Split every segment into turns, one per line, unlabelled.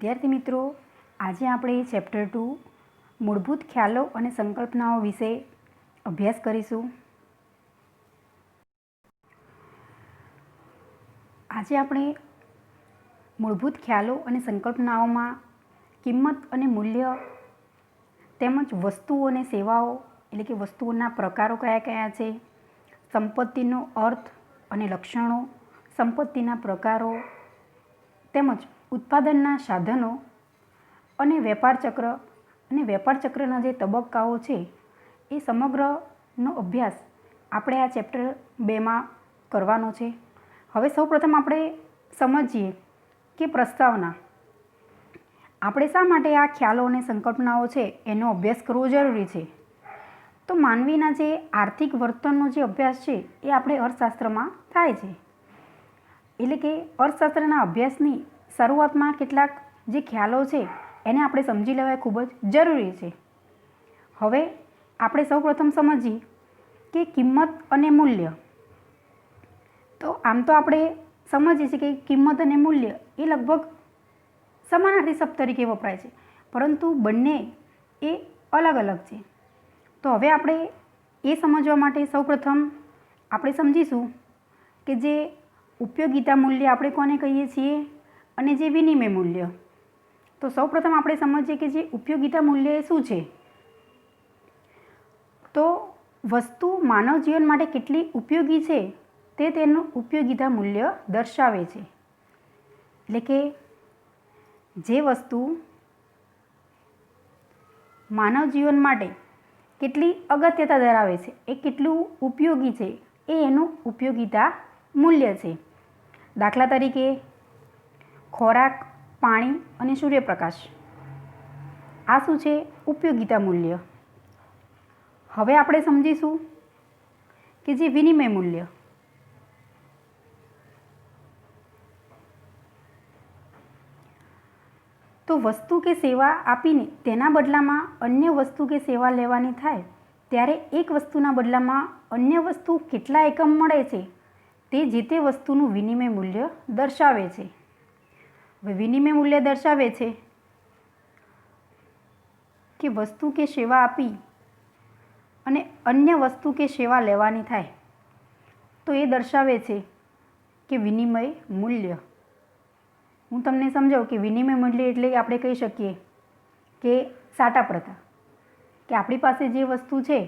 વિદ્યાર્થી મિત્રો, આજે આપણે ચેપ્ટર 2 મૂળભૂત ખ્યાલો અને સંકલ્પનાઓ વિશે અભ્યાસ કરીશું. આજે આપણે મૂળભૂત ખ્યાલો અને સંકલ્પનાઓમાં કિંમત અને મૂલ્ય તેમજ વસ્તુઓ અને સેવાઓ એટલે કે વસ્તુઓના પ્રકારો કયા કયા છે, સંપત્તિનો અર્થ અને લક્ષણો, સંપત્તિના પ્રકારો તેમજ ઉત્પાદનના સાધનો અને વેપાર ચક્રના જે તબક્કાઓ છે એ સમગ્રનો અભ્યાસ આપણે આ ચેપ્ટર 2માં કરવાનો છે. હવે સૌપ્રથમ આપણે સમજીએ કે પ્રસ્તાવના. આપણે શા માટે આ ખ્યાલો અને સંકલ્પનાઓ છે એનો અભ્યાસ કરવો જરૂરી છે? તો માનવીના જે આર્થિક વર્તનનો જે અભ્યાસ છે એ આપણે અર્થશાસ્ત્રમાં થાય છે. એટલે કે અર્થશાસ્ત્રના અભ્યાસની શરૂઆતમાં કેટલાક જે ખ્યાલો છે એને આપણે સમજી લેવા ખૂબ જ જરૂરી છે. હવે આપણે સૌપ્રથમ સમજીએ કે કિંમત અને મૂલ્ય. તો આમ તો આપણે સમજીએ છીએ કે કિંમત અને મૂલ્ય એ લગભગ સમાનાર્થી શબ્દ તરીકે વપરાય છે, પરંતુ બંને એ અલગ અલગ છે. તો હવે આપણે એ સમજવા માટે સૌપ્રથમ આપણે સમજીશું કે જે ઉપયોગિતા મૂલ્ય આપણે કોને કહીએ છીએ અને જે વિનિમય મૂલ્ય. તો સૌપ્રથમ આપણે સમજીએ કે જે ઉપયોગિતા મૂલ્ય એ શું છે. તો વસ્તુ માનવ જીવન માટે કેટલી ઉપયોગી છે તે તેનું ઉપયોગિતા મૂલ્ય દર્શાવે છે. એટલે કે જે વસ્તુ માનવ જીવન માટે કેટલી અગત્યતા ધરાવે છે, એ કેટલું ઉપયોગી છે, એ એનું ઉપયોગિતા મૂલ્ય છે. દાખલા તરીકે ખોરાક, પાણી અને સૂર્યપ્રકાશ, આ શું છે? ઉપયોગિતા મૂલ્ય. હવે આપણે સમજીશું કે જે વિનિમય મૂલ્ય. તો વસ્તુ કે સેવા આપીને તેના બદલામાં અન્ય વસ્તુ કે સેવા લેવાની થાય ત્યારે એક વસ્તુના બદલામાં અન્ય વસ્તુ કેટલા એકમ મળે છે તે જે તે વસ્તુનું વિનિમય મૂલ્ય દર્શાવે છે. હવે વિનિમય મૂલ્ય દર્શાવે છે કે વસ્તુ કે સેવા આપી અને અન્ય વસ્તુ કે સેવા લેવાની થાય તો એ દર્શાવે છે કે વિનિમય મૂલ્ય. હું તમને સમજાવું કે વિનિમય મૂલ્ય એટલે આપણે કહી શકીએ કે સાટા પ્રથા, કે આપણી પાસે જે વસ્તુ છે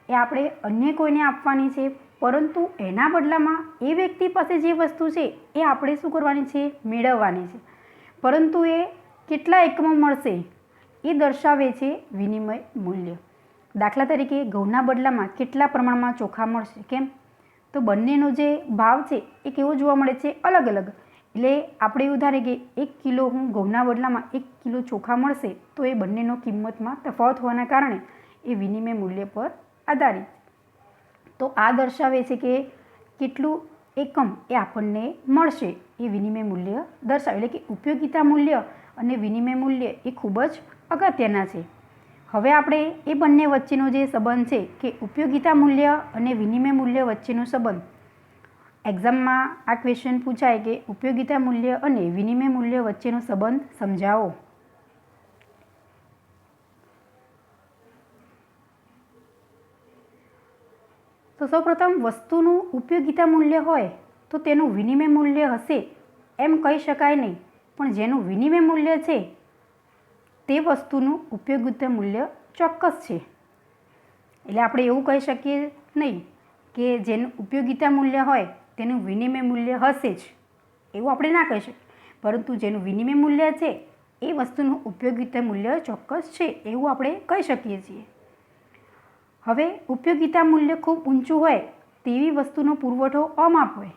એ આપણે અન્ય કોઈને આપવાની છે, પરંતુ એના બદલામાં એ વ્યક્તિ પાસે જે વસ્તુ છે એ આપણે શું કરવાની છે? મેળવવાની છે. પરંતુ એ કેટલા એકમો મળશે એ દર્શાવે છે વિનિમય મૂલ્ય. દાખલા તરીકે ઘઉંના બદલામાં કેટલા પ્રમાણમાં ચોખા મળશે. કેમ? તો બંનેનો જે ભાવ છે એ કેવો જોવા મળે છે? અલગ અલગ. એટલે આપણે એવું ધારીએ કે 1 કિલો ઘઉંના બદલામાં 1 કિલો ચોખા મળશે તો એ બંનેનો કિંમતમાં તફાવત હોવાના કારણે એ વિનિમય મૂલ્ય પર આધારિત. તો આ દર્શાવે છે કે કેટલું એકમ એ આપણને મળશે એ વિનિમય મૂલ્ય દર્શાવે. એટલે કે ઉપયોગિતા મૂલ્ય અને વિનિમય મૂલ્ય એ ખૂબ જ અગત્યના છે. હવે આપણે એ બંને વચ્ચેનો જે સંબંધ છે કે ઉપયોગિતા મૂલ્ય અને વિનિમય મૂલ્ય વચ્ચેનો સંબંધ, એક્ઝામમાં આ ક્વેશ્ચન પૂછાય કે ઉપયોગિતા મૂલ્ય અને વિનિમય મૂલ્ય વચ્ચેનો સંબંધ સમજાવો. તો સૌપ્રથમ વસ્તુનું ઉપયોગિતા મૂલ્ય હોય તો તેનું વિનિમય મૂલ્ય હશે એમ કહી શકાય નહીં, પણ જેનું વિનિમય મૂલ્ય છે તે વસ્તુનું ઉપયોગિતા મૂલ્ય ચોક્કસ છે. એટલે આપણે એવું કહી શકીએ નહીં કે જેનું ઉપયોગિતા મૂલ્ય હોય તેનું વિનિમય મૂલ્ય હશે જ, એવું આપણે ના કહી શકીએ. પરંતુ જેનું વિનિમય મૂલ્ય છે એ વસ્તુનું ઉપયોગિતા મૂલ્ય ચોક્કસ છે એવું આપણે કહી શકીએ છીએ. હવે ઉપયોગિતા મૂલ્ય ખૂબ ઊંચું હોય તેવી વસ્તુનો પુરવઠો અમાપ હોય.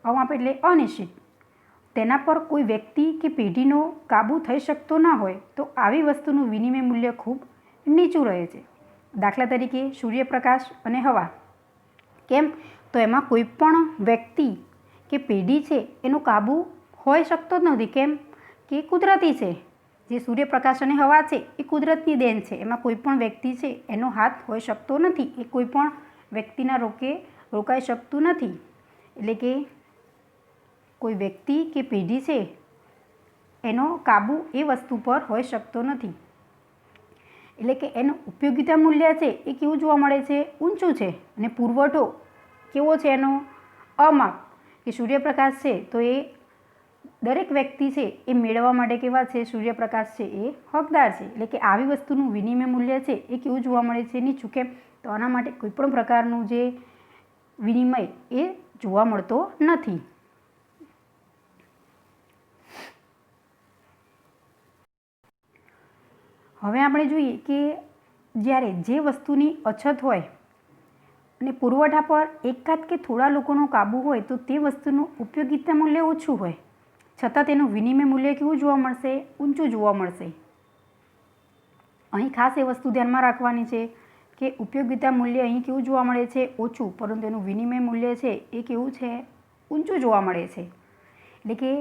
અમાપ એટલે અનિશ્ચિત. તેના પર કોઈ વ્યક્તિ કે પેઢીનો કાબૂ થઈ શકતો ન હોય તો આવી વસ્તુનું વિનિમય મૂલ્ય ખૂબ નીચું રહે છે. દાખલા તરીકે સૂર્યપ્રકાશ અને હવા. કેમ? તો એમાં કોઈ પણ વ્યક્તિ કે પેઢી છે એનો કાબૂ હોઈ શકતો જ નથી. કેમ? કે કુદરતી છે. જે સૂર્યપ્રકાશ અને હવા છે એ કુદરતની દેન છે. એમાં કોઈ પણ વ્યક્તિ છે એનો હાથ હોઈ શકતો નથી. એ કોઈ પણ વ્યક્તિના રોકાઈ શકતું નથી. એટલે કે કોઈ વ્યક્તિ કે પેઢી છે એનો કાબુ એ વસ્તુ પર હોઈ શકતો નથી. એટલે કે એનું ઉપયોગિતા મૂલ્ય છે એ કેવું જોવા મળે છે? ઊંચું છે. અને પુરવઠો કેવો છે એનો? અમાપ. કે સૂર્યપ્રકાશ છે તો એ દરેક વ્યક્તિ છે એ મેળવવા માટે કેવા છે? સૂર્યપ્રકાશ છે એ હકદાર છે. એટલે કે આવી વસ્તુનું વિનિમય મૂલ્ય છે એ કેવું જોવા મળે છે? નીચું. કેમ? તો આના માટે કોઈપણ પ્રકારનું જે વિનિમય એ જોવા મળતો નથી. હવે આપણે જોઈએ કે જ્યારે જે વસ્તુની અછત હોય અને પુરવઠા પર એકાદ કે થોડા લોકોનો કાબુ હોય તો તે વસ્તુનું ઉપયોગિતા મૂલ્ય ઓછું હોય છતાં તેનું વિનિમય મૂલ્ય કેવું જોવા મળશે? ઊંચું જોવા મળશે. અહીં ખાસ એ વસ્તુ ધ્યાનમાં રાખવાની છે કે ઉપયોગિતા મૂલ્ય અહીં કેવું જોવા મળે છે? ઓછું, પરંતુ એનું વિનિમય મૂલ્ય છે એ કેવું છે? ઊંચું જોવા મળે છે. એટલે કે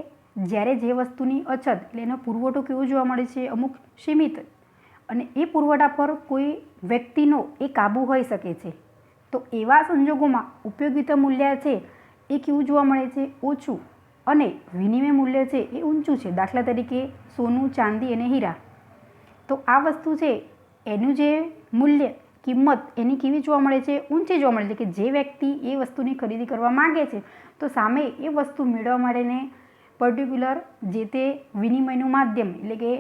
જ્યારે જે વસ્તુની અછત એટલે એનો પુરવઠો કેવો જોવા મળે છે? અમુક સીમિત, અને એ પુરવઠા પર કોઈ વ્યક્તિનો એ કાબુ હોઈ શકે છે. તો એવા સંજોગોમાં ઉપયોગિતા મૂલ્ય છે એ કેવું જોવા મળે છે? ઓછું, અને વિનિમય મૂલ્ય છે એ ઊંચું છે. દાખલા તરીકે સોનું, ચાંદી અને હીરા. તો આ વસ્તુ છે એનું જે મૂલ્ય, કિંમત એની કેવી જોવા મળે છે? ઊંચી જોવા મળે છે. કે જે વ્યક્તિ એ વસ્તુની ખરીદી કરવા માગે છે તો સામે એ વસ્તુ મેળવવા માટેને પર્ટિક્યુલર જે તે વિનિમયનું માધ્યમ એટલે કે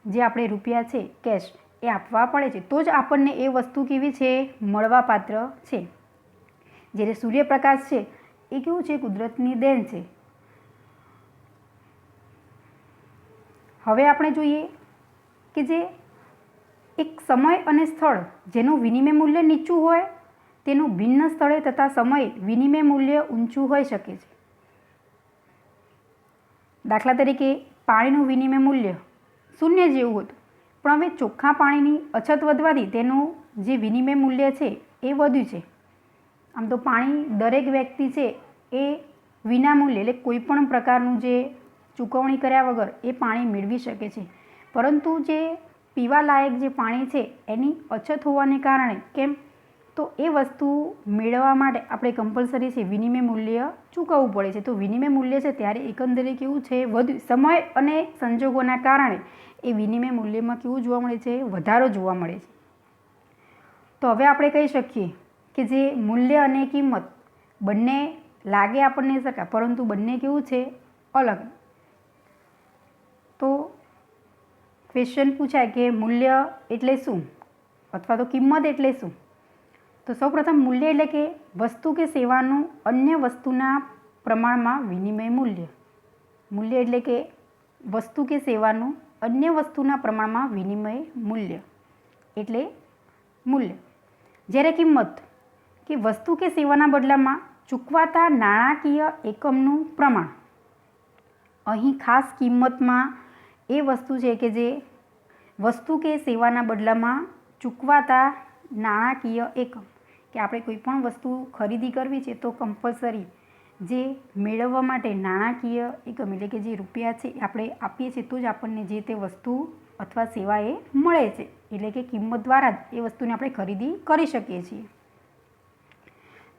જે આપણે રૂપિયા છે, કેશ, એ આપવા પડે છે તો જ આપણને એ વસ્તુ કેવી છે? મળવાપાત્ર છે. જ્યારે સૂર્યપ્રકાશ છે એ કેવું છે? કુદરતની દેન છે. હવે આપણે જોઈએ કે જે એક સમય અને સ્થળ જેનું વિનિમય મૂલ્ય નીચું હોય તેનું ભિન્ન સ્થળે તથા સમયે વિનિમય મૂલ્ય ઊંચું હોઈ શકે છે. દાખલા તરીકે પાણીનું વિનિમય મૂલ્ય શૂન્ય જેવું હતું, પણ હવે ચોખ્ખા પાણીની અછત વધવાથી તેનું જે વિનિમય મૂલ્ય છે એ વધ્યું છે. આમ તો પાણી દરેક વ્યક્તિ છે એ વિનામૂલ્યે એટલે કોઈ પણ પ્રકારનું જે ચૂકવણી કર્યા વગર એ પાણી મેળવી શકે છે. પરંતુ જે પીવાલાયક જે પાણી છે એની અછત હોવાને કારણે, કેમ? તો એ વસ્તુ મેળવવા માટે આપણે કમ્પલસરી છે વિનિમય મૂલ્ય ચૂકવવું પડે છે. તો વિનિમય મૂલ્ય છે ત્યારે એકંદરે કેવું છે? વધુ સમય અને સંજોગોના કારણે એ વિનિમય મૂલ્યમાં કેવું જોવા મળે છે? વધારો જોવા મળે છે. તો હવે આપણે કહી શકીએ કે જે મૂલ્ય અને કિંમત બંને લાગે આપણને સરખા, પરંતુ બંને કેવું છે? અલગ. તો ક્વેશ્ચન પૂછાય કે મૂલ્ય એટલે શું, અથવા તો કિંમત એટલે શું? તો સૌપ્રથમ મૂલ્ય એટલે કે વસ્તુ કે સેવાનું અન્ય વસ્તુના પ્રમાણમાં વિનિમય મૂલ્ય. મૂલ્ય એટલે કે વસ્તુ કે સેવાનું અન્ય વસ્તુના પ્રમાણમાં વિનિમય મૂલ્ય એટલે મૂલ્ય. જ્યારે કિંમત કે વસ્તુ કે સેવાના બદલામાં ચૂકવાતા નાણાકીય એકમનું પ્રમાણ. અહીં ખાસ કિંમતમાં એ વસ્તુ છે કે જે વસ્તુ કે સેવાના બદલામાં ચૂકવાતા નાણાકીય એકમ. કે આપણે કોઈ પણ વસ્તુ ખરીદી કરવી છે તો કમ્પલસરી જે મેળવવા માટે નાણાકીય એકમ એટલે કે જે રૂપિયા છે આપણે આપીએ છીએ તો જ આપણને જે તે વસ્તુ અથવા સેવા એ મળે છે. એટલે કે કિંમત દ્વારા જ એ વસ્તુને આપણે ખરીદી કરી શકીએ છીએ.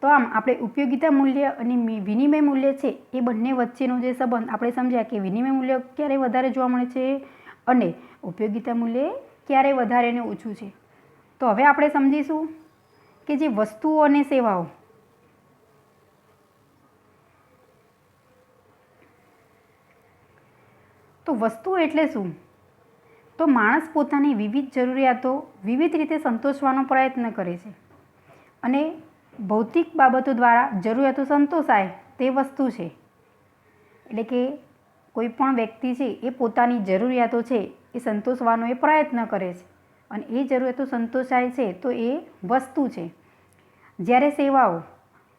તો આમ આપણે ઉપયોગિતા મૂલ્ય અને વિનિમય મૂલ્ય છે એ બંને વચ્ચેનો જે સંબંધ આપણે સમજ્યા કે વિનિમય મૂલ્ય ક્યારે વધારે જોવા મળે છે અને ઉપયોગિતા મૂલ્ય ક્યારે વધારે ને ઓછું છે. તો હવે આપણે સમજીશું કે જે વસ્તુઓ અને સેવાઓ, તો વસ્તુ એટલે શું? તો માણસ પોતાની વિવિધ જરૂરિયાતો વિવિધ રીતે સંતોષવાનો પ્રયત્ન કરે છે અને ભૌતિક બાબતો દ્વારા જરૂરિયાતો સંતોષાય તે વસ્તુ છે. એટલે કે કોઈ પણ વ્યક્તિ છે એ પોતાની જરૂરિયાતો છે એ સંતોષવાનો એ પ્રયત્ન કરે છે અને એ જરૂરિયાતો સંતોષાય છે તો એ વસ્તુ છે. જ્યારે સેવાઓ,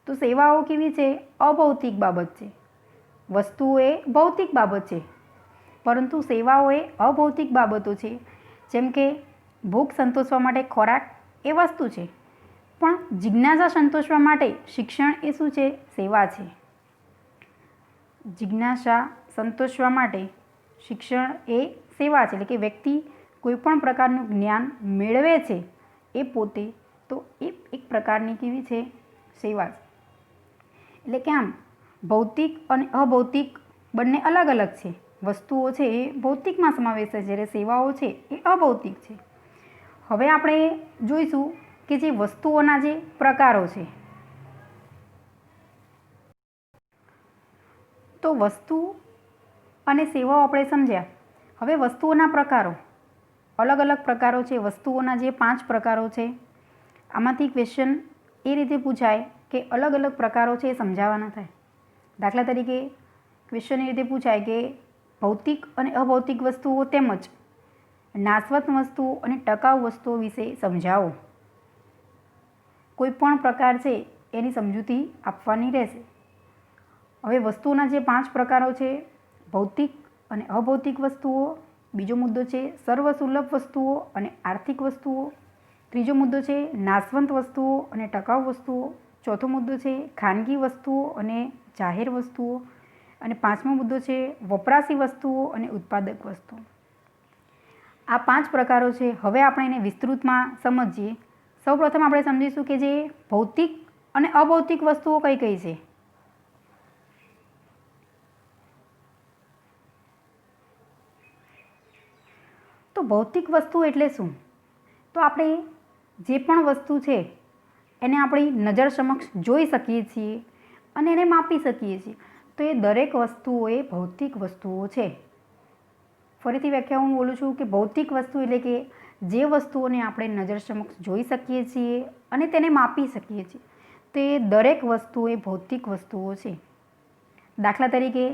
તો સેવાઓ કેવી છે? અભૌતિક બાબત છે. વસ્તુઓ એ ભૌતિક બાબત છે, પરંતુ સેવાઓ એ અભૌતિક બાબતો છે. જેમ કે ભૂખ સંતોષવા માટે ખોરાક એ વસ્તુ છે, પણ જિજ્ઞાસા સંતોષવા માટે શિક્ષણ એ શું છે? સેવા છે. જિજ્ઞાસા સંતોષવા માટે શિક્ષણ એ સેવા છે. એટલે કે વ્યક્તિ કોઈ પણ પ્રકારનું જ્ઞાન મેળવે છે એ પોતે, તો એ એક પ્રકારની કેવી છે? સેવા છે. એટલે કે આમ ભૌતિક અને અભૌતિક બંને અલગ અલગ છે, વસ્તુઓ છે એ ભૌતિકમાં સમાવેશ થાય, જ્યારે સેવાઓ છે એ અભૌતિક છે. હવે આપણે જોઈશું કે જે વસ્તુઓના જે પ્રકારો છે. તો વસ્તુ અને સેવાઓ આપણે સમજ્યા. હવે વસ્તુઓના પ્રકારો, અલગ અલગ પ્રકારો છે. વસ્તુઓના જે 5 પ્રકારો છે, આમાંથી ક્વેશ્ચન એ રીતે પૂછાય કે અલગ અલગ પ્રકારો છે એ સમજાવવાના થાય. દાખલા તરીકે ક્વેશ્ચન એ રીતે પૂછાય કે ભૌતિક અને અભૌતિક વસ્તુઓ તેમજ નાશવંત વસ્તુઓ અને ટકાઉ વસ્તુઓ વિશે સમજાવો. કોઈ પણ પ્રકાર છે એની સમજૂતી આપવાની રહેશે. હવે વસ્તુઓના જે 5 પ્રકારો છે, ભૌતિક અને અભૌતિક વસ્તુઓ. બીજો મુદ્દો છે સર્વસુલભ વસ્તુઓ અને આર્થિક વસ્તુઓ. ત્રીજો મુદ્દો છે નાશવંત વસ્તુઓ અને ટકાઉ વસ્તુઓ. ચોથો મુદ્દો છે ખાનગી વસ્તુઓ અને જાહેર વસ્તુઓ. અને 5મો મુદ્દો છે વપરાશી વસ્તુઓ અને ઉત્પાદક વસ્તુઓ. આ 5 પ્રકારો છે. હવે આપણે એને વિસ્તૃતમાં સમજીએ. સૌપ્રથમ આપણે સમજીશું કે જે ભૌતિક અને અભૌતિક વસ્તુઓ કઈ કઈ છે. તો ભૌતિક વસ્તુ એટલે શું? તો આપણે જે પણ વસ્તુ છે એને આપણી નજર સમક્ષ જોઈ શકીએ છીએ અને એને માપી શકીએ છીએ. તો એ દરેક વસ્તુઓ એ ભૌતિક વસ્તુઓ છે. ફરીથી વ્યાખ્યા હું બોલું છું કે ભૌતિક વસ્તુ એટલે કે જે વસ્તુઓને આપણે નજર સમક્ષ જોઈ શકીએ છીએ અને તેને માપી શકીએ છીએ, તે દરેક વસ્તુઓ એ ભૌતિક વસ્તુઓ છે. દાખલા તરીકે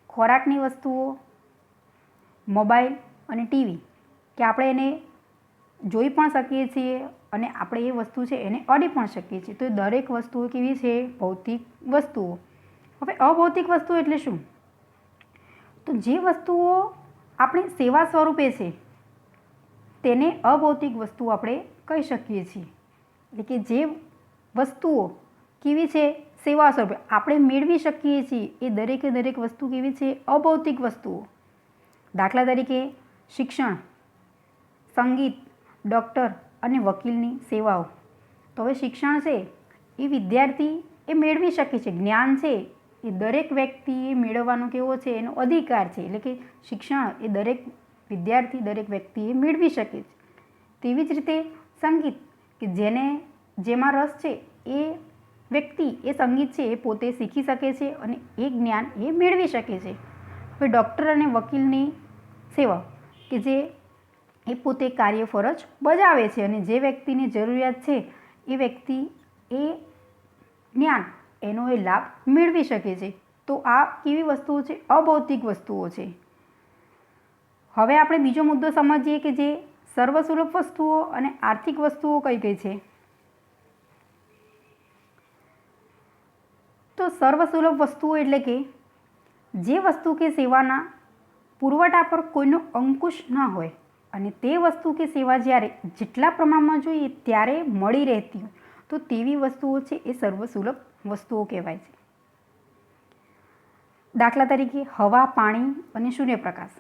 ખોરાકની વસ્તુઓ, મોબાઈલ અને ટીવી, કે આપણે એને જોઈ પણ શકીએ છીએ અને આપણે એ વસ્તુ છે એને અડી પણ શકીએ છીએ. તો એ દરેક વસ્તુઓ કેવી છે? ભૌતિક વસ્તુઓ. હવે અભૌતિક વસ્તુ એટલે શું? તો જે વસ્તુઓ આપણી સેવા સ્વરૂપે છે તેને અભૌતિક વસ્તુ આપણે કહી શકીએ છીએ. એટલે કે જે વસ્તુઓ કેવી છે? સેવા સ્વરૂપે આપણે મેળવી શકીએ છીએ, એ દરેકે દરેક વસ્તુ કેવી છે? અભૌતિક વસ્તુઓ. દાખલા તરીકે શિક્ષણ, સંગીત, ડૉક્ટર અને વકીલની સેવાઓ. તો હવે શિક્ષણ છે એ વિદ્યાર્થી એ મેળવી શકે છે. જ્ઞાન છે એ દરેક વ્યક્તિએ મેળવવાનો કેવો છે? એનો અધિકાર છે. એટલે કે શિક્ષણ એ દરેક વિદ્યાર્થી, દરેક વ્યક્તિએ મેળવી શકે છે. તેવી જ રીતે સંગીત, કે જેમાં રસ છે એ વ્યક્તિ એ સંગીત છે એ પોતે શીખી શકે છે અને એ જ્ઞાન એ મેળવી શકે છે. હવે ડૉક્ટર અને વકીલની સેવા, કે જે એ પોતે કાર્ય ફરજ બજાવે છે અને જે વ્યક્તિની જરૂરિયાત છે એ વ્યક્તિ એ જ્ઞાન એનો એ લાભ મેળવી શકે છે. તો આ કેવી વસ્તુઓ છે? અભૌતિક વસ્તુઓ છે. હવે આપણે બીજો મુદ્દો સમજીએ કે જે સર્વસુલભ વસ્તુઓ અને આર્થિક વસ્તુઓ કઈ કઈ છે. તો સર્વસુલભ વસ્તુઓ એટલે કે જે વસ્તુ કે સેવાના પુરવઠા પર કોઈનો અંકુશ ન હોય અને તે વસ્તુ કે સેવા જ્યારે જેટલા પ્રમાણમાં જોઈએ ત્યારે મળી રહેતી હોય, તો તેવી વસ્તુઓ છે એ સર્વસુલભ વસ્તુઓ કહેવાય છે. દાખલા તરીકે હવા, પાણી અને સૂર્યપ્રકાશ.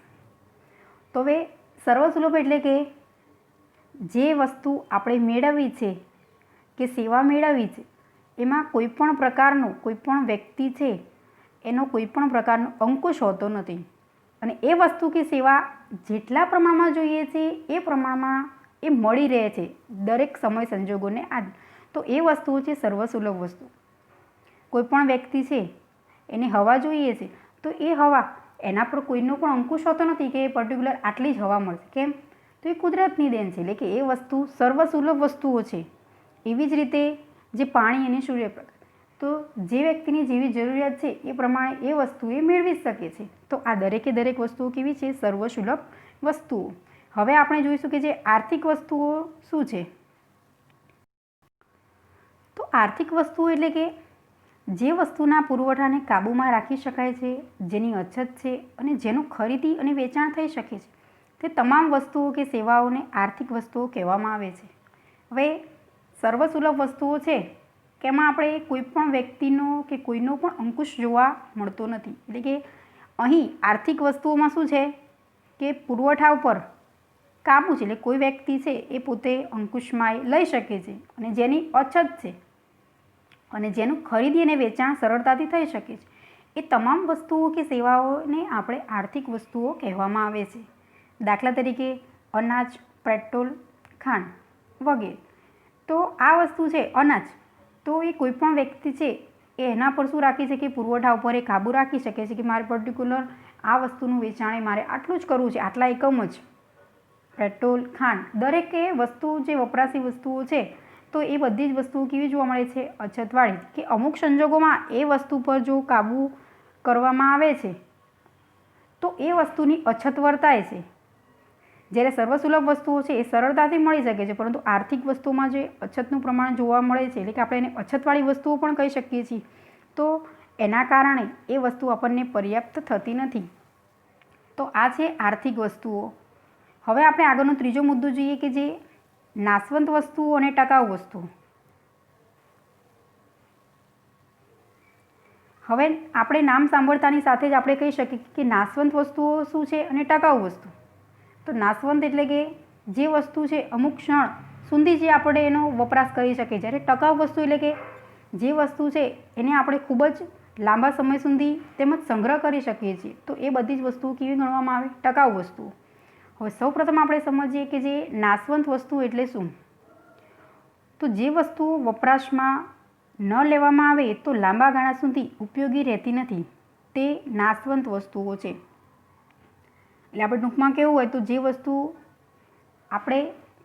તો હવે સર્વસુલભ એટલે કે જે વસ્તુ આપણે મેળવવી છે કે સેવા મેળવવી છે એમાં કોઈ પણ પ્રકારનો, કોઈ પણ વ્યક્તિ છે એનો કોઈ પણ પ્રકારનો અંકુશ હોતો નથી અને એ વસ્તુ કે સેવા જેટલા પ્રમાણમાં જોઈએ છે એ પ્રમાણમાં એ મળી રહે છે દરેક સમય સંજોગોને આધારે. તો એ વસ્તુઓ છે સર્વસુલભ વસ્તુ. કોઈ પણ વ્યક્તિ છે એને હવા જોઈએ છે, તો એ હવા એના પર કોઈનો પણ અંકુશ હોતો નથી કે એ પર્ટિક્યુલર આટલી જ હવા મળશે. કેમ? તો એ કુદરતની દેન છે. એટલે કે એ વસ્તુ સર્વસુલભ વસ્તુઓ છે. એવી જ રીતે જે પાણી અને સૂર્યપ્રકાશ, તો જે વ્યક્તિની જેવી જરૂરિયાત છે એ પ્રમાણે એ વસ્તુ એ મેળવી શકે છે. તો આ દરેકે દરેક વસ્તુઓ કેવી છે? સર્વસુલભ વસ્તુઓ. હવે આપણે જોઈશું કે જે આર્થિક વસ્તુઓ શું છે. તો આર્થિક વસ્તુઓ એટલે કે જે વસ્તુના પુરવઠાને કાબૂમાં રાખી શકાય છે, જેની અછત છે અને જેનું ખરીદી અને વેચાણ થઈ શકે છે, તે તમામ વસ્તુઓ કે સેવાઓને આર્થિક વસ્તુઓ કહેવામાં આવે છે. હવે સર્વસુલભ વસ્તુઓ છે કે એમાં આપણે કોઈ પણ વ્યક્તિનો કે કોઈનો પણ અંકુશ જોવા મળતો નથી. એટલે કે અહીં આર્થિક વસ્તુઓમાં શું છે કે પુરવઠા ઉપર કાબૂ છે. એટલે કોઈ વ્યક્તિ છે એ પોતે અંકુશમાં લઈ શકે છે અને જેની અછત છે અને જેનું ખરીદી અને વેચાણ સરળતાથી થઈ શકે છે, એ તમામ વસ્તુઓ કે સેવાઓને આપણે આર્થિક વસ્તુઓ કહેવામાં આવે છે. દાખલા તરીકે અનાજ, પેટ્રોલ, ખાંડ વગેરે. તો આ વસ્તુ છે અનાજ, તો એ કોઈ પણ વ્યક્તિ છે એ એના પર શું રાખી શકે, પુરવઠા ઉપર એ કાબૂ રાખી શકે છે કે મારે પર્ટિક્યુલર આ વસ્તુનું વેચાણ મારે આટલું જ કરવું છે, આટલા એકમ જ. પેટ્રોલ, ખાંડ, દરેકે વસ્તુ જે વપરાશી વસ્તુઓ છે તો એ બધી જ વસ્તુઓ કેવી જોવા મળે છે, અછતવાળી. કે અમુક સંજોગોમાં એ વસ્તુ પર જો કાબૂ કરવામાં આવે છે તો એ વસ્તુની અછત વર્તાય છે. જ્યારે સર્વસુલભ વસ્તુઓ છે એ સરળતાથી મળી શકે છે, પરંતુ આર્થિક વસ્તુઓમાં જે અછતનું પ્રમાણ જોવા મળે છે, એટલે કે આપણે એને અછતવાળી વસ્તુઓ પણ કહી શકીએ છીએ, તો એના કારણે એ વસ્તુ આપણને પર્યાપ્ત થતી નથી. તો આ છે આર્થિક વસ્તુઓ. હવે આપણે આગળનો ત્રીજો મુદ્દો જોઈએ કે જે નાશવંત વસ્તુઓ અને ટકાઉ વસ્તુઓ. હવે આપણે નામ સાંભળતાની સાથે જ આપણે કહી શકીએ કે નાશવંત વસ્તુઓ શું છે અને ટકાઉ વસ્તુ. તો નાશવંત એટલે કે જે વસ્તુ છે અમુક ક્ષણ સુધી જે આપણે એનો વપરાશ કરી શકીએ, જ્યારે ટકાઉ વસ્તુ એટલે કે જે વસ્તુ છે એને આપણે ખૂબ જ લાંબા સમય સુધી તેમજ સંગ્રહ કરી શકીએ છીએ. તો એ બધી જ વસ્તુઓ કેવી ગણવામાં આવે, ટકાઉ વસ્તુઓ. હવે સૌપ્રથમ આપણે સમજીએ કે જે નાશવંત વસ્તુ એટલે શું. તો જે વસ્તુઓ વપરાશમાં ન લેવામાં આવે તો લાંબા ગાળા સુધી ઉપયોગી રહેતી નથી, તે નાશવંત વસ્તુઓ છે. એટલે આપણે ટૂંકમાં કેવું હોય તો જે વસ્તુ આપણે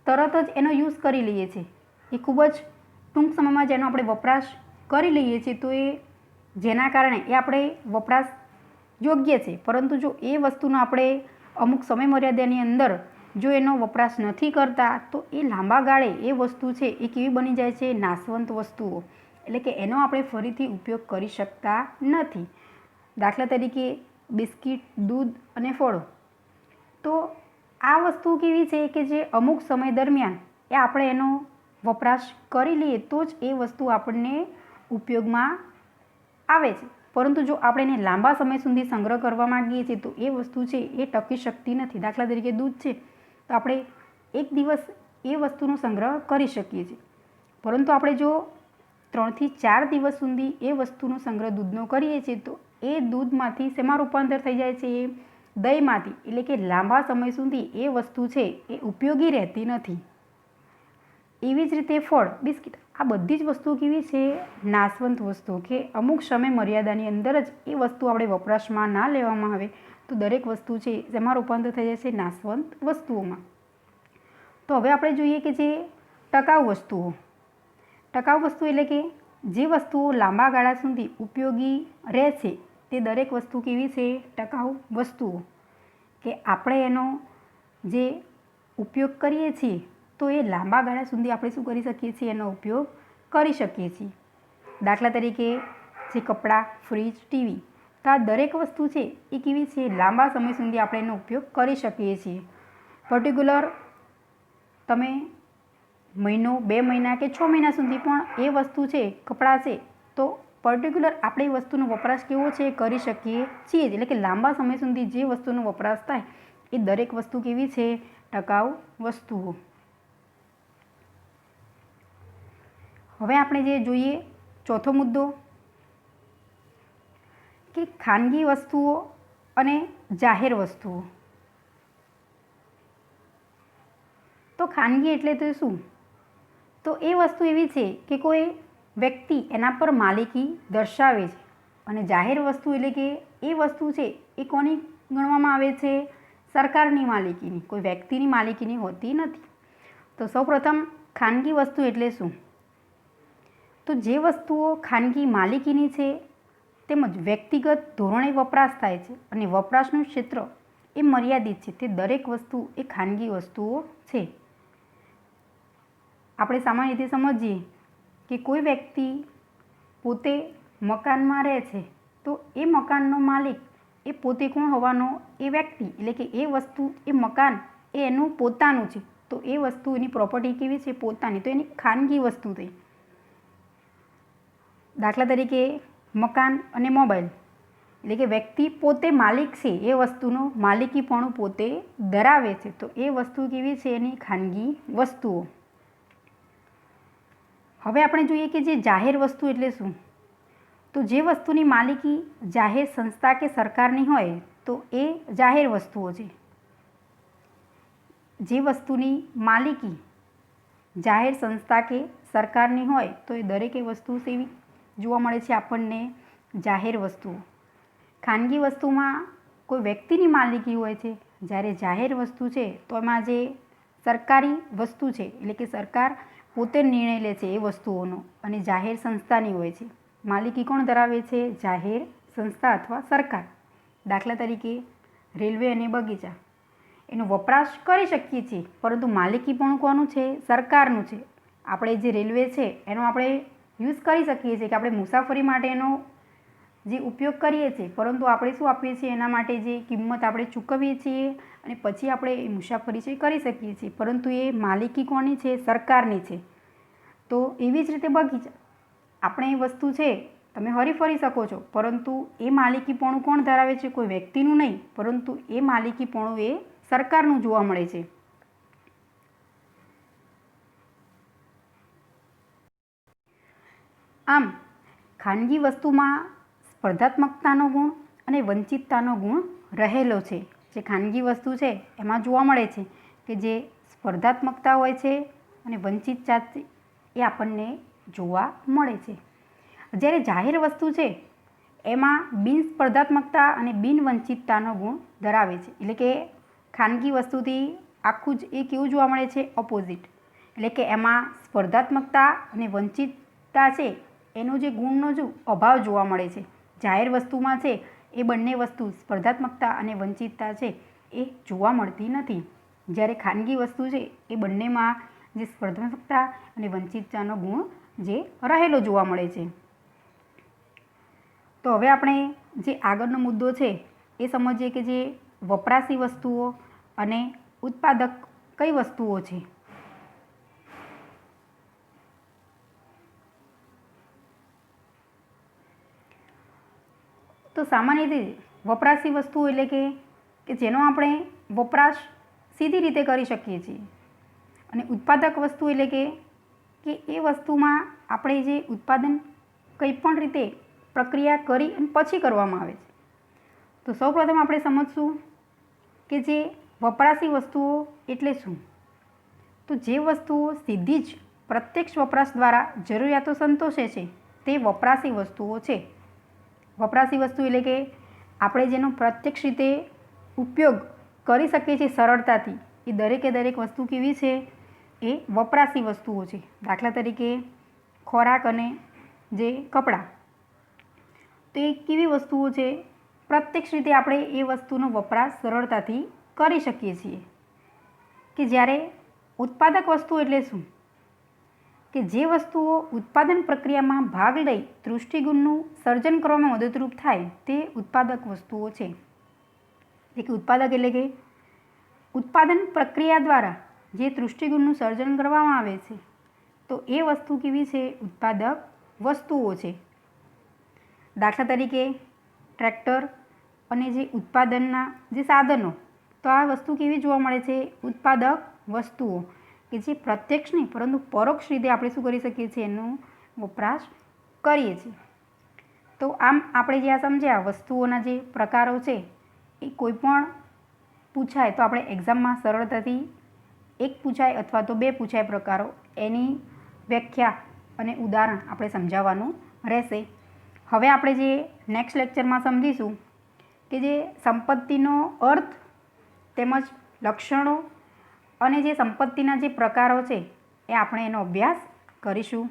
તરત જ એનો યુઝ કરી લઈએ છીએ, એ ખૂબ જ ટૂંક સમયમાં જેનો આપણે વપરાશ કરી લઈએ છીએ, તો એ જેના કારણે એ આપણે વપરાશ યોગ્ય છે, પરંતુ જો એ વસ્તુનો આપણે અમુક સમય મર્યાદાની અંદર જો એનો વપરાશ નથી કરતા તો એ લાંબા ગાળે એ વસ્તુ છે એ કેવી બની જાય છે, નાશવંત વસ્તુઓ. એટલે કે એનો આપણે ફરીથી ઉપયોગ કરી શકતા નથી. દાખલા તરીકે બિસ્કિટ, દૂધ અને ફળો. તો આ વસ્તુ કેવી છે કે જે અમુક સમય દરમિયાન એ આપણે એનો વપરાશ કરી લઈએ તો જ એ વસ્તુ આપણને ઉપયોગમાં આવે છે, પરંતુ જો આપણે એને લાંબા સમય સુધી સંગ્રહ કરવા માંગીએ છીએ તો એ વસ્તુ છે એ ટકી શકતી નથી. દાખલા તરીકે દૂધ છે તો આપણે એક દિવસ એ વસ્તુનો સંગ્રહ કરી શકીએ છીએ, પરંતુ આપણે જો 3 થી 4 દિવસ સુધી એ વસ્તુનો સંગ્રહ દૂધનો કરીએ છીએ તો એ દૂધમાંથી શેમાં રૂપાંતર થઈ જાય છે, એ દહીંમાંથી. એટલે કે લાંબા સમય સુધી એ વસ્તુ છે એ ઉપયોગી રહેતી નથી. એવી જ રીતે ફળ, બિસ્કિટ, આ બધી જ વસ્તુઓ કેવી છે, નાશવંત વસ્તુઓ. કે અમુક સમય મર્યાદાની અંદર જ એ વસ્તુ આપણે વપરાશમાં ના લેવામાં આવે તો દરેક વસ્તુ છે શેમાં રૂપાંતર થઈ જાય છે, નાશવંત વસ્તુઓમાં. તો હવે આપણે જોઈએ કે જે ટકાઉ વસ્તુઓ. ટકાઉ વસ્તુ એટલે કે જે વસ્તુઓ લાંબા ગાળા સુધી ઉપયોગી રહે છે તે દરેક વસ્તુ કેવી છે, ટકાઉ વસ્તુઓ. કે આપણે એનો જે ઉપયોગ કરીએ છીએ તો એ લાંબા ગાળા સુધી આપણે શું કરી શકીએ છીએ, એનો ઉપયોગ કરી શકીએ છીએ. દાખલા તરીકે જે કપડાં, ફ્રીજ, ટીવી, તો આ દરેક વસ્તુ છે એ કેવી છે, લાંબા સમય સુધી આપણે એનો ઉપયોગ કરી શકીએ છીએ. પર્ટિક્યુલર તમે મહિનો, 2 મહિના કે 6 મહિના સુધી પણ એ વસ્તુ છે, કપડાં છે, તો પર્ટિક્યુલર આપણે એ વસ્તુનો વપરાશ કેવો છે કરી શકીએ છીએ. એટલે કે લાંબા સમય સુધી જે વસ્તુનો વપરાશ થાય એ દરેક વસ્તુ કેવી છે, ટકાઉ વસ્તુઓ. હવે આપણે જે જોઈએ ચોથો મુદ્દો કે ખાનગી વસ્તુઓ અને જાહેર વસ્તુઓ. તો ખાનગી એટલે તો શું? તો એ વસ્તુ એવી છે કે કોઈ વ્યક્તિ એના પર માલિકી દર્શાવે છે, અને જાહેર વસ્તુ એટલે કે એ વસ્તુ છે એ કોની ગણવામાં આવે છે, સરકારની માલિકીની, કોઈ વ્યક્તિની માલિકીની હોતી નથી. તો સૌપ્રથમ ખાનગી વસ્તુ એટલે શું? તો જે વસ્તુઓ ખાનગી માલિકીની છે તેમજ વ્યક્તિગત ધોરણે વપરાશ થાય છે અને વપરાશનું ક્ષેત્ર એ મર્યાદિત છે, તે દરેક વસ્તુ એ ખાનગી વસ્તુઓ છે. આપણે સામાન્ય રીતે સમજીએ કે કોઈ વ્યક્તિ પોતે મકાનમાં રહે છે તો એ મકાનનો માલિક એ પોતે કોણ હોવાનો, એ વ્યક્તિ. એટલે કે એ વસ્તુ, એ મકાન એ એનું પોતાનું છે, તો એ વસ્તુ એની પ્રોપર્ટી કેવી છે, પોતાની, તો એની ખાનગી વસ્તુ થઈ. દાખલા તરીકે મકાન અને મોબાઈલ, એટલે કે વ્યક્તિ પોતે માલિક છે, એ વસ્તુનો માલિકીપણું પોતે ધરાવે છે, તો એ વસ્તુ કેવી છે, એની ખાનગી વસ્તુઓ. હવે આપણે જોઈએ કે જે જાહેર વસ્તુ એટલે શું? તો જે વસ્તુની માલિકી જાહેર સંસ્થા કે સરકારની હોય તો એ જાહેર વસ્તુઓ છે. જે વસ્તુની માલિકી જાહેર સંસ્થા કે સરકારની હોય તો એ દરેકે વસ્તુ સેવી જોવા મળે છે આપણને જાહેર વસ્તુઓ. ખાનગી વસ્તુમાં કોઈ વ્યક્તિની માલિકી હોય છે, જ્યારે જાહેર વસ્તુ છે તો એમાં જે સરકારી વસ્તુ છે એટલે કે સરકાર પોતે નિર્ણય લે છે એ વસ્તુઓનો અને જાહેર સંસ્થાની હોય છે. માલિકી કોણ ધરાવે છે? જાહેર સંસ્થા અથવા સરકાર. દાખલા તરીકે રેલવે અને બગીચા, એનો વપરાશ કરી શકીએ છીએ પરંતુ માલિકી પણ કોનું છે? સરકારનું છે. આપણે જે રેલવે છે એનો આપણે યુઝ કરી શકીએ છીએ કે આપણે મુસાફરી માટે એનો જે ઉપયોગ કરીએ છીએ, પરંતુ આપણે શું આપીએ છીએ એના માટે જે કિંમત આપણે ચૂકવીએ છીએ અને પછી આપણે એ મુસાફરી છે કરી શકીએ છીએ, પરંતુ એ માલિકી કોની છે? સરકારની છે. તો એવી જ રીતે બગીચા, આપણે એ વસ્તુ છે તમે હરીફરી શકો છો, પરંતુ એ માલિકીપણું કોણ ધરાવે છે? કોઈ વ્યક્તિનું નહીં, પરંતુ એ માલિકીપણું એ સરકારનું જોવા મળે છે. આમ ખાનગી વસ્તુમાં સ્પર્ધાત્મકતાનો ગુણ અને વંચિતતાનો ગુણ રહેલો છે. જે ખાનગી વસ્તુ છે એમાં જોવા મળે છે કે જે સ્પર્ધાત્મકતા હોય છે અને વંચિતતા એ આપણને જોવા મળે છે. જ્યારે જાહેર વસ્તુ છે એમાં બિન સ્પર્ધાત્મકતા અને બિનવંચિતતાનો ગુણ ધરાવે છે. એટલે કે ખાનગી વસ્તુથી આખું જ એ કેવું જોવા મળે છે? ઓપોઝિટ. એટલે કે એમાં સ્પર્ધાત્મકતા અને વંચિતતા છે એનો જે ગુણનો જો અભાવ જોવા મળે છે. જાહેર વસ્તુમાં છે એ બંને વસ્તુ સ્પર્ધાત્મકતા અને વંચિતતા છે એ જોવા મળતી નથી. જ્યારે ખાનગી વસ્તુ છે એ બંનેમાં જે સ્પર્ધાત્મકતા અને વંચિતતાનો ગુણ જે રહેલો જોવા મળે છે. તો હવે આપણે જે આગળનો મુદ્દો છે એ સમજીએ કે જે વપરાશી વસ્તુઓ અને ઉત્પાદક કઈ વસ્તુઓ છે. તો સામાન્ય રીતે વપરાશી વસ્તુઓ એટલે કે જેનો આપણે વપરાશ સીધી રીતે કરી શકીએ છીએ, અને ઉત્પાદક વસ્તુ એટલે કે એ વસ્તુમાં આપણે જે ઉત્પાદન કંઈ પણ રીતે પ્રક્રિયા કરી અને પછી કરવામાં આવે છે. તો સૌપ્રથમ આપણે સમજશું કે જે વપરાશી વસ્તુઓ એટલે શું. તો જે વસ્તુઓ સીધી જ પ્રત્યક્ષ વપરાશ દ્વારા જરૂરિયાતો સંતોષે છે તે વપરાશી વસ્તુઓ છે. વપરાશી વસ્તુ એટલે કે આપણે જેનો પ્રત્યક્ષ રીતે ઉપયોગ કરી શકીએ છીએ સરળતાથી, એ દરેકે દરેક વસ્તુ કેવી છે? એ વપરાશી વસ્તુઓ છે. દાખલા તરીકે ખોરાક અને જે કપડાં, તો એ કેવી વસ્તુઓ છે? પ્રત્યક્ષ રીતે આપણે એ વસ્તુનો વપરાશ સરળતાથી કરી શકીએ છીએ. કે જ્યારે ઉત્પાદક વસ્તુ એટલે શું? કે જે વસ્તુઓ ઉત્પાદન પ્રક્રિયામાં ભાગ લઈ દૃષ્ટિગુણનું સર્જન કરવામાં મદદરૂપ થાય તે ઉત્પાદક વસ્તુઓ છે. એટલે કે ઉત્પાદક એટલે કે ઉત્પાદન પ્રક્રિયા દ્વારા જે દૃષ્ટિગુણનું સર્જન કરવામાં આવે છે તો એ વસ્તુ કેવી છે? ઉત્પાદક વસ્તુઓ છે. દાખલા તરીકે ટ્રેક્ટર અને જે ઉત્પાદનના જે સાધનો, તો આ વસ્તુ કેવી જોવા મળે છે? ઉત્પાદક વસ્તુઓ કે જે પ્રત્યક્ષ નહીં પરંતુ પરોક્ષ રીતે આપણે શું કરી શકીએ છીએ? એનો વપરાશ કરીએ છીએ. તો આમ આપણે જે આ સમજ્યા વસ્તુઓના જે પ્રકારો છે એ કોઈ પણ પૂછાય તો આપણે એક્ઝામમાં સરળતાથી એક પૂછાય અથવા તો બે પૂછાય પ્રકારો, એની વ્યાખ્યા અને ઉદાહરણ આપણે સમજાવવાનું રહેશે. હવે આપણે જે નેક્સ્ટ લેક્ચરમાં સમજીશું કે જે સંપત્તિનો અર્થ તેમજ લક્ષણો અને જે સંપત્તિના જે પ્રકારો છે એ આપણે એનો અભ્યાસ કરીશું.